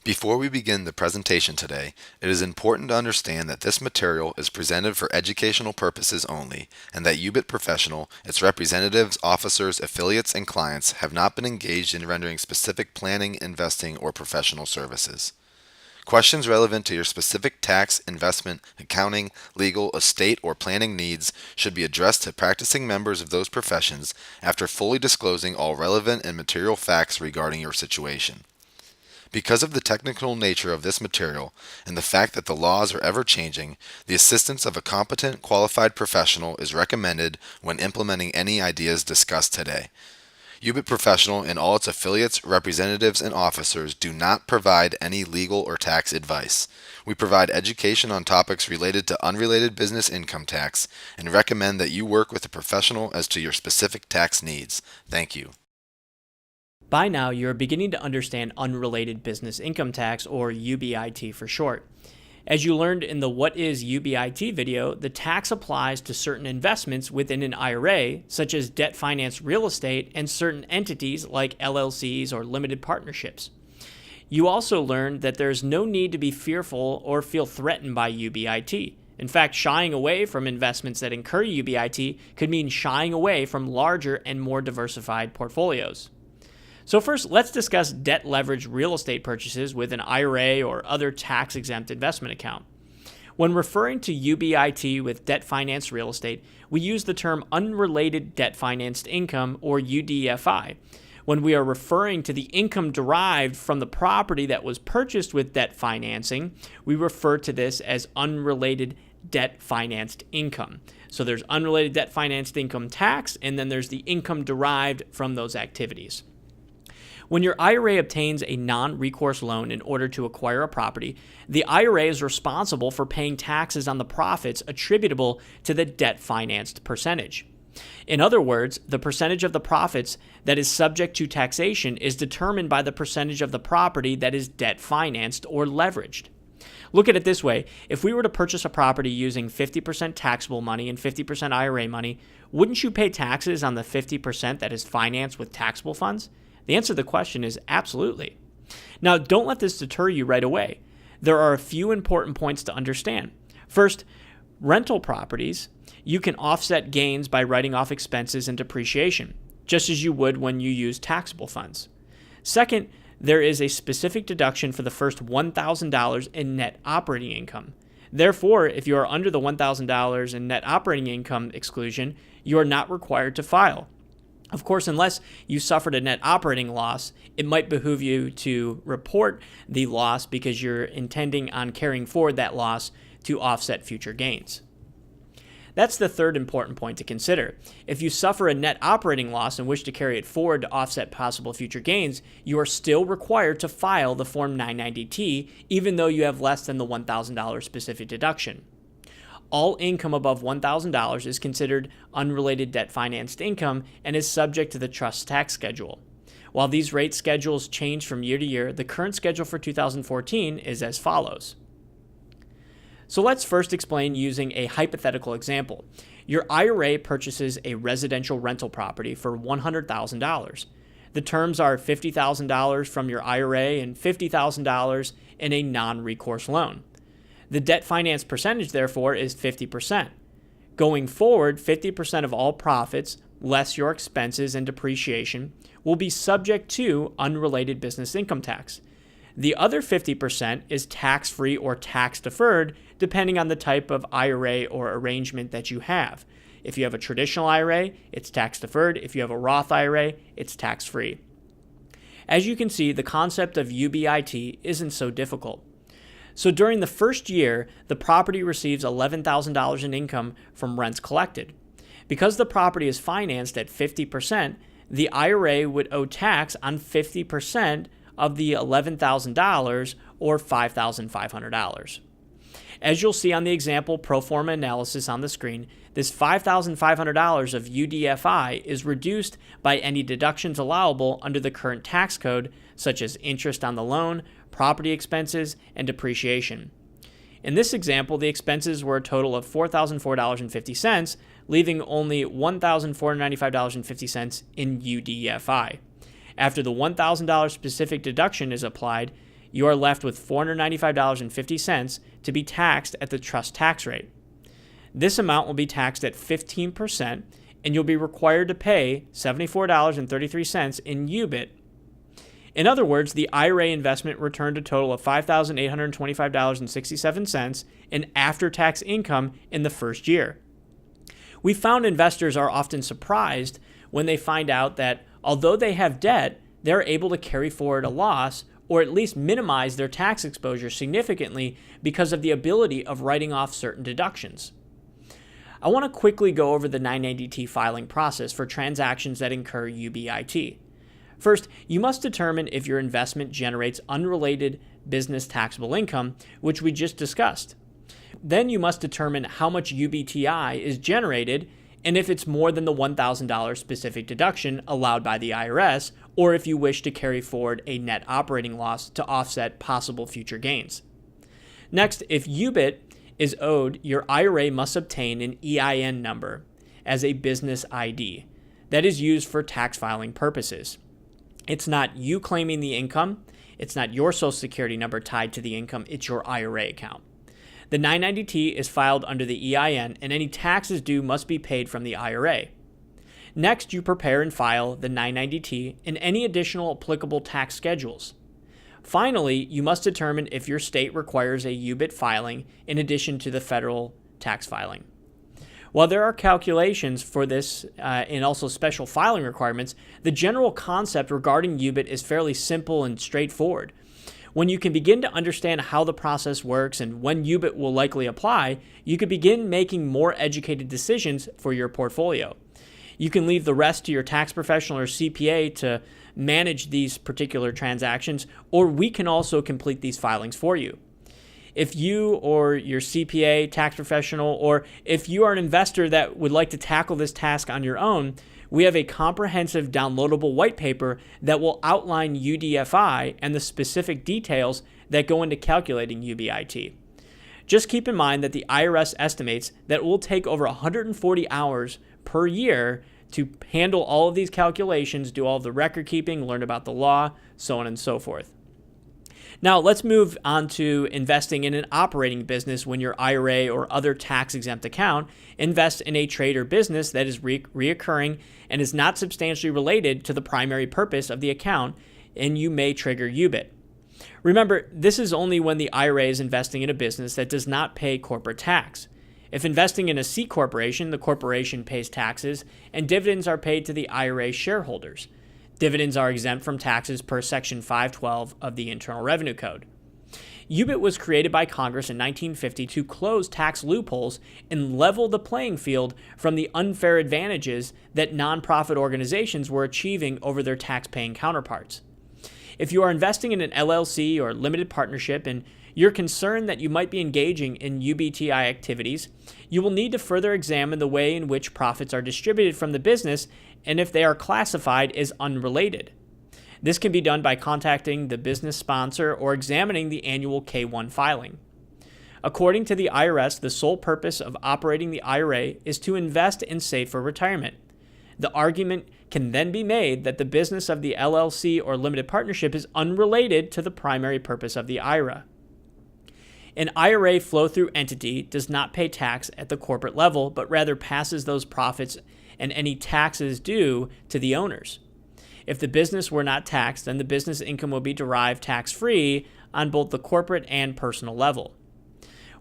Before we begin the presentation today, it is important to understand that this material is presented for educational purposes only, and that UBIT Professional, its representatives, officers, affiliates, and clients have not been engaged in rendering specific planning, investing, or professional services. Questions relevant to your specific tax, investment, accounting, legal, estate, or planning needs should be addressed to practicing members of those professions after fully disclosing all relevant and material facts regarding your situation. Because of the technical nature of this material and the fact that the laws are ever changing, the assistance of a competent, qualified professional is recommended when implementing any ideas discussed today. UBIT Professional and all its affiliates, representatives, and officers do not provide any legal or tax advice. We provide education on topics related to unrelated business income tax and recommend that you work with a professional as to your specific tax needs. Thank you. By now, you're beginning to understand unrelated business income tax, or UBIT for short. As you learned in the What is UBIT video, the tax applies to certain investments within an IRA, such as debt-financed real estate and certain entities like LLCs or limited partnerships. You also learned that there's no need to be fearful or feel threatened by UBIT. In fact, shying away from investments that incur UBIT could mean shying away from larger and more diversified portfolios. So first, let's discuss debt-leveraged real estate purchases with an IRA or other tax-exempt investment account. When referring to UBIT with debt-financed real estate, we use the term unrelated debt-financed income, or UDFI. When we are referring to the income derived from the property that was purchased with debt financing, we refer to this as unrelated debt-financed income. So there's unrelated debt-financed income tax, and then there's the income derived from those activities. When your IRA obtains a non-recourse loan in order to acquire a property, the IRA is responsible for paying taxes on the profits attributable to the debt-financed percentage. In other words, the percentage of the profits that is subject to taxation is determined by the percentage of the property that is debt-financed or leveraged. Look at it this way. If we were to purchase a property using 50% taxable money and 50% IRA money, wouldn't you pay taxes on the 50% that is financed with taxable funds? The answer to the question is absolutely. Now, don't let this deter you right away. There are a few important points to understand. First, rental properties, you can offset gains by writing off expenses and depreciation, just as you would when you use taxable funds. Second, there is a specific deduction for the first $1,000 in net operating income. Therefore, if you are under the $1,000 in net operating income exclusion, you are not required to file. Of course, unless you suffered a net operating loss, it might behoove you to report the loss because you're intending on carrying forward that loss to offset future gains. That's the third important point to consider. If you suffer a net operating loss and wish to carry it forward to offset possible future gains, you are still required to file the Form 990T, even though you have less than the $1,000 specific deduction. All income above $1,000 is considered unrelated debt-financed income and is subject to the trust tax schedule. While these rate schedules change from year to year, the current schedule for 2014 is as follows. So let's first explain using a hypothetical example. Your IRA purchases a residential rental property for $100,000. The terms are $50,000 from your IRA and $50,000 in a non-recourse loan. The debt finance percentage, therefore, is 50%. Going forward, 50% of all profits, less your expenses and depreciation, will be subject to unrelated business income tax. The other 50% is tax-free or tax-deferred, depending on the type of IRA or arrangement that you have. If you have a traditional IRA, it's tax-deferred. If you have a Roth IRA, it's tax-free. As you can see, the concept of UBIT isn't so difficult. So during the first year, the property receives $11,000 in income from rents collected. Because the property is financed at 50%, the IRA would owe tax on 50% of the $11,000 or $5,500. As you'll see on the example proforma analysis on the screen, this $5,500 of UDFI is reduced by any deductions allowable under the current tax code, such as interest on the loan, property expenses, and depreciation. In this example, the expenses were a total of $4,004.50, leaving only $1,495.50 in UDFI. After the $1,000 specific deduction is applied, you are left with $495.50 to be taxed at the trust tax rate. This amount will be taxed at 15%, and you'll be required to pay $74.33 in UBIT. In other words, the IRA investment returned a total of $5,825.67 in after-tax income in the first year. We found investors are often surprised when they find out that although they have debt, they're able to carry forward a loss or at least minimize their tax exposure significantly because of the ability of writing off certain deductions. I want to quickly go over the 990T filing process for transactions that incur UBIT. First, you must determine if your investment generates unrelated business taxable income, which we just discussed. Then you must determine how much UBTI is generated and if it's more than the $1,000 specific deduction allowed by the IRS, or if you wish to carry forward a net operating loss to offset possible future gains. Next, if UBIT is owed, your IRA must obtain an EIN number as a business ID that is used for tax filing purposes. It's not you claiming the income, it's not your Social Security number tied to the income, it's your IRA account. The 990T is filed under the EIN, and any taxes due must be paid from the IRA. Next, you prepare and file the 990T and any additional applicable tax schedules. Finally, you must determine if your state requires a UBIT filing in addition to the federal tax filing. While there are calculations for this and also special filing requirements, the general concept regarding UBIT is fairly simple and straightforward. When you can begin to understand how the process works and when UBIT will likely apply, you can begin making more educated decisions for your portfolio. You can leave the rest to your tax professional or CPA to manage these particular transactions, or we can also complete these filings for you. If you or your CPA, tax professional, or if you are an investor that would like to tackle this task on your own, we have a comprehensive downloadable white paper that will outline UDFI and the specific details that go into calculating UBIT. Just keep in mind that the IRS estimates that it will take over 140 hours per year to handle all of these calculations, do all of the record keeping, learn about the law, so on and so forth. Now, let's move on to investing in an operating business when your IRA or other tax-exempt account invests in a trade or business that is reoccurring and is not substantially related to the primary purpose of the account, and you may trigger UBIT. Remember, this is only when the IRA is investing in a business that does not pay corporate tax. If investing in a C corporation, the corporation pays taxes, and dividends are paid to the IRA shareholders. Dividends are exempt from taxes per Section 512 of the Internal Revenue Code. UBIT was created by Congress in 1950 to close tax loopholes and level the playing field from the unfair advantages that nonprofit organizations were achieving over their tax-paying counterparts. If you are investing in an LLC or limited partnership and you're concerned that you might be engaging in UBTI activities, you will need to further examine the way in which profits are distributed from the business and if they are classified as unrelated. This can be done by contacting the business sponsor or examining the annual K-1 filing. According to the IRS, the sole purpose of operating the IRA is to invest and save for retirement. The argument can then be made that the business of the LLC or limited partnership is unrelated to the primary purpose of the IRA. An IRA flow-through entity does not pay tax at the corporate level, but rather passes those profits and any taxes due to the owners. If the business were not taxed, then the business income will be derived tax-free on both the corporate and personal level.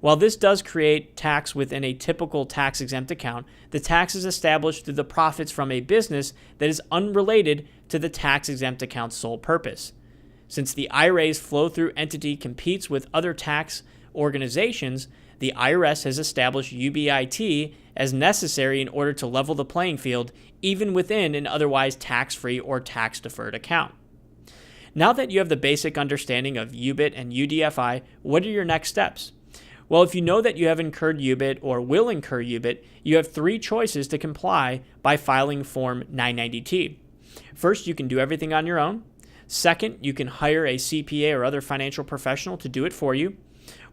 While this does create tax within a typical tax-exempt account, the tax is established through the profits from a business that is unrelated to the tax-exempt account's sole purpose. Since the IRA's flow-through entity competes with other tax organizations, the IRS has established UBIT as necessary in order to level the playing field, even within an otherwise tax-free or tax-deferred account. Now that you have the basic understanding of UBIT and UDFI, what are your next steps? Well, if you know that you have incurred UBIT or will incur UBIT, you have three choices to comply by filing Form 990T. First, you can do everything on your own. Second, you can hire a CPA or other financial professional to do it for you.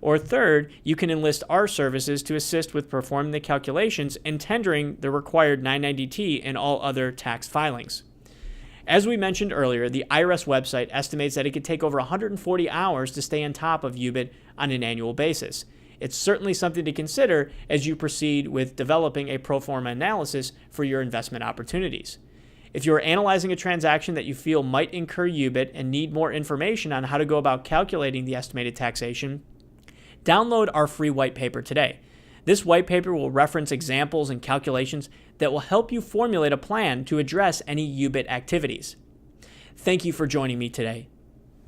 Or third, you can enlist our services to assist with performing the calculations and tendering the required 990T and all other tax filings. As we mentioned earlier, the IRS website estimates that it could take over 140 hours to stay on top of UBIT on an annual basis. It's certainly something to consider as you proceed with developing a pro forma analysis for your investment opportunities. If you are analyzing a transaction that you feel might incur UBIT and need more information on how to go about calculating the estimated taxation, download our free white paper today. This white paper will reference examples and calculations that will help you formulate a plan to address any UBIT activities. Thank you for joining me today.